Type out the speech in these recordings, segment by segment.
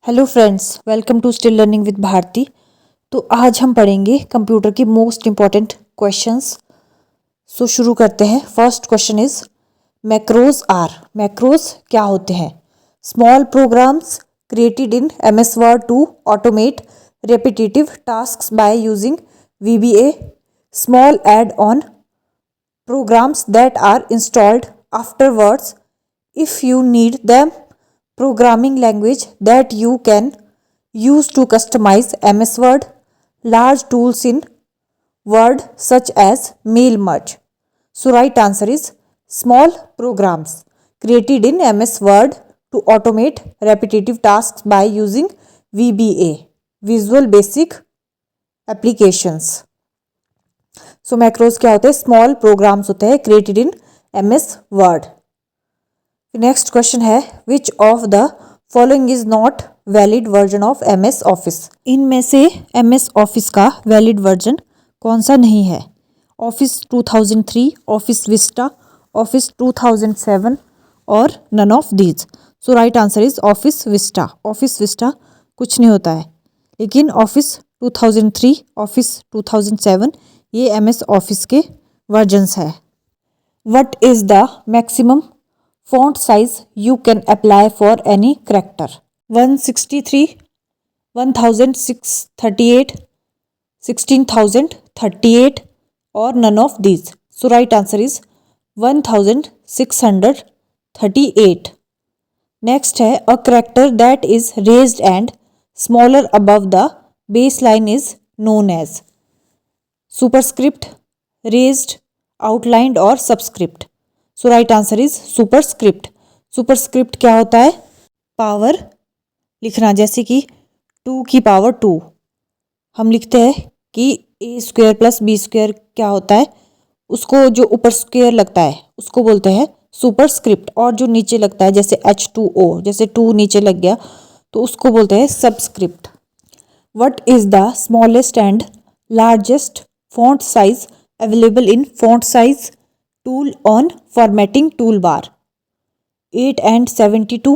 Hello friends, welcome to still learning with Bharti. तो आज हम पढ़ेंगे कंप्यूटर की मोस्ट इंपॉर्टेंट क्वेश्चंस। सो शुरू करते हैं। फर्स्ट क्वेश्चन इज मैक्रोज क्या होते हैं? Small programs created in MS Word to automate repetitive tasks by using VBA। Small add on programs that are installed afterwards if you need them. Programming language that you can use to customize MS Word. Large tools in Word such as mail merge. So right answer is small programs created in MS Word to automate repetitive tasks by using VBA, Visual Basic Applications. So macros क्या होते हैं? Small programs होते हैं created in MS Word. Next question है which of the following is not valid version of MS office? इनमें से MS office का valid version कौन सा नहीं है? ऑफिस 2003, ऑफिस विस्टा, ऑफिस 2007 और none of these. So right answer is office Vista. Office Vista कुछ नहीं होता है, लेकिन ऑफिस 2003, ऑफिस 2007 ये MS ऑफिस के वर्जन्स है। What is the maximum font size you can apply for any character? 163, 1638, 16038 और none of these. So right answer is 1638। Next है a character that is raised and smaller above the base line is known as superscript, raised, outlined और subscript. So right answer is superscript. Superscript क्या होता है? Power लिखना, जैसे कि 2 की power 2 हम लिखते हैं कि A² + B² क्या होता है? उसको जो ऊपर स्क्वायर लगता है उसको बोलते हैं सुपरस्क्रिप्ट, और जो नीचे लगता है जैसे H2O, जैसे 2 नीचे लग गया तो उसको बोलते हैं subscript. What is the smallest and largest font size available in font size tool on formatting toolbar? 8 and 72,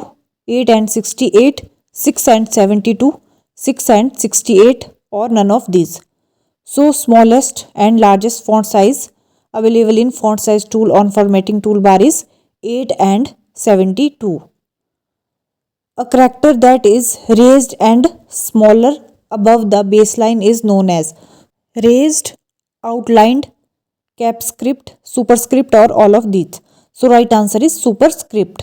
8 and 68, 6 and 72, 6 and 68 or none of these. So smallest and largest font size available in font size tool on formatting toolbar is 8 and 72. A character that is raised and smaller above the baseline is known as raised, outlined, cap script, superscript or all of these. So right answer is superscript.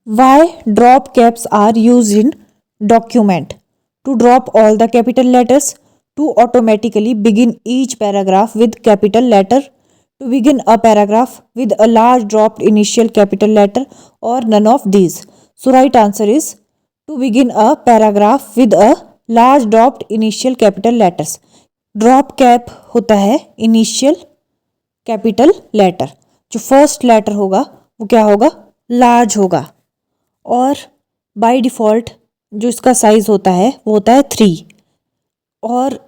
Why drop caps are used in document? To drop all the capital letters, to automatically begin each paragraph with capital letter, to begin a paragraph with a large dropped initial capital letter or none of these. So right answer is to begin a paragraph with a large dropped initial capital letters. Drop cap होता है initial capital letter, जो first letter होगा वो क्या होगा? Large होगा। और by default जो इसका साइज होता है वो होता है 3, और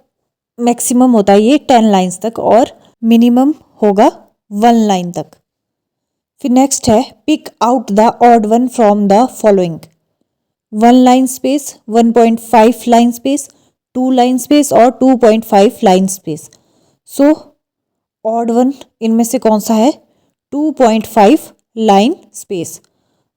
मैक्सिमम होता है ये 10 लाइन्स तक, और मिनिमम होगा 1 लाइन तक। फिर नेक्स्ट है pick out the odd one from the following. 1 line space, 1.5 line space, 2 line space और 2.5 line space. So odd one इनमें से कौन सा है? 2.5 लाइन स्पेस।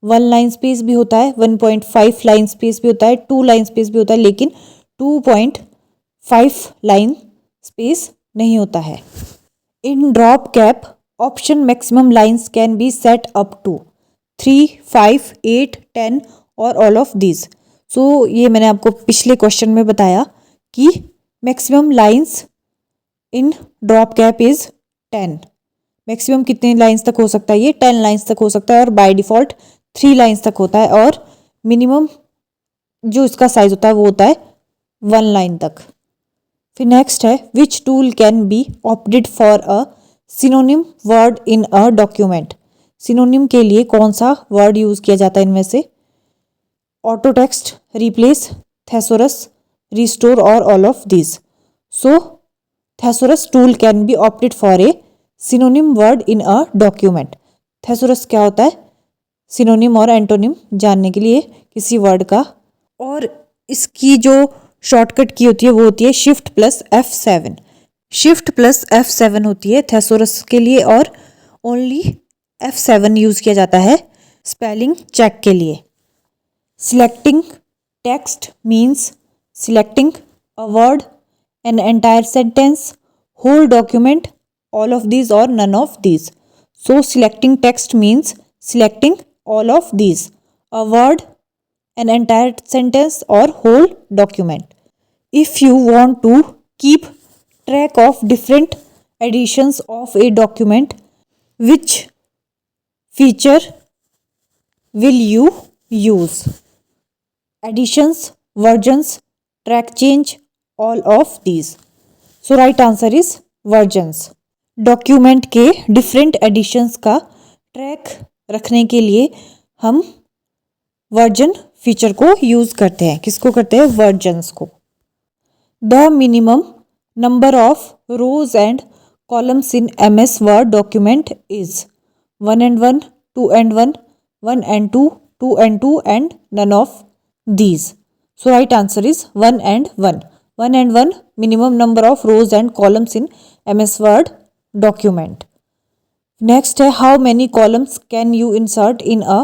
1 लाइन स्पेस भी होता है, 1.5 लाइन स्पेस भी होता है, 2 लाइन स्पेस भी होता है, लेकिन 2.5 लाइन स्पेस नहीं होता है। In drop cap option maximum lines can be set up to 3, 5, 8, 10 और ऑल ऑफ दीज। सो ये मैंने आपको पिछले क्वेश्चन में बताया कि maximum lines in drop cap is 10। Maximum कितने लाइंस तक हो सकता है? ये 10 लाइंस तक हो सकता है, और बाय डिफ़ॉल्ट 3 लाइंस तक होता है, और मिनिमम जो इसका साइज होता है वो होता है 1 लाइन तक। फिर नेक्स्ट है which tool can be opted for a synonym word in a document? Synonym के लिए कौन सा वर्ड यूज किया जाता है इनमें से? Auto text, replace, thesaurus, restore or all of these. So thesaurus tool can be opted for a synonym word in a document. thesaurus क्या होता है? सिनोनिम और एंटोनिम जानने के लिए किसी वर्ड का और इसकी जो शॉर्टकट की होती है वो होती है shift plus F7। Shift plus F7 होती है थेसोरस के लिए और ओनली F7 यूज़ किया जाता है स्पेलिंग चेक के लिए। Selecting text means selecting a word, an entire sentence, whole document, all of these or none of these. So selecting text means selecting all of these, a word, an entire sentence or whole document. If you want to keep track of different editions of a document, which feature will you use? Editions, versions, track change, all of these. So right answer is versions. Document के different editions का track रखने के लिए हम version feature को use करते हैं। किसको करते हैं? वर्जन्स को। The minimum number of rose and columns in MS word document is 1 and 1, 2 and 1, 1 and 2, 2 and 2 and none of these. So right answer is 1 and 1. 1 and 1 minimum number of rows and columns in MS Word document. Next है how many columns can you insert in a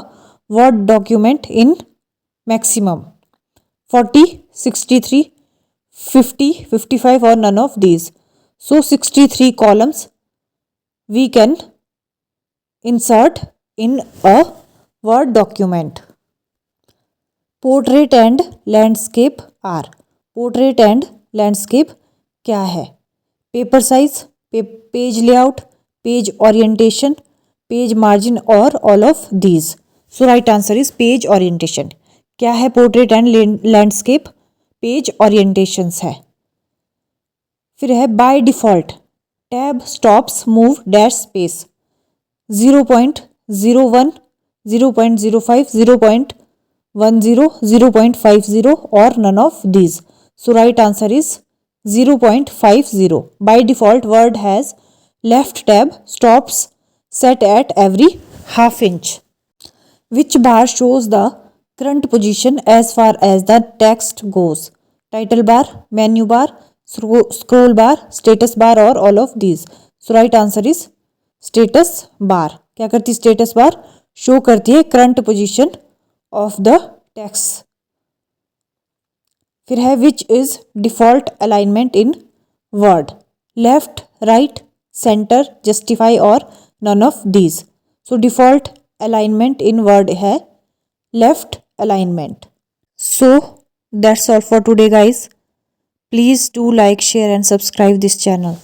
Word document in maximum? 40, 63, 50, 55 or none of these. So 63 columns we can insert in a Word document. Portrait and landscape are. Portrait and landscape क्या है? Paper size, page layout, page orientation, page margin और all of these. So right answer is page orientation. क्या है portrait and landscape? Page orientations है। फिर है by default tab stops move dash space 0.01, 0.05, 0.10, 0.50 और none of these. So right answer is 0.50. By default, Word has left tab stops set at every half inch. Which bar shows the current position as far as the text goes? Title bar, menu bar, scroll bar, status bar or all of these. So right answer is status bar. क्या करती है status bar? Show करती है current position of the text. फिर है which is default alignment in Word? Left, right, centre, justify और none of these. So default alignment in Word है left alignment. So that's all for today guys. Please do like, share and subscribe this channel.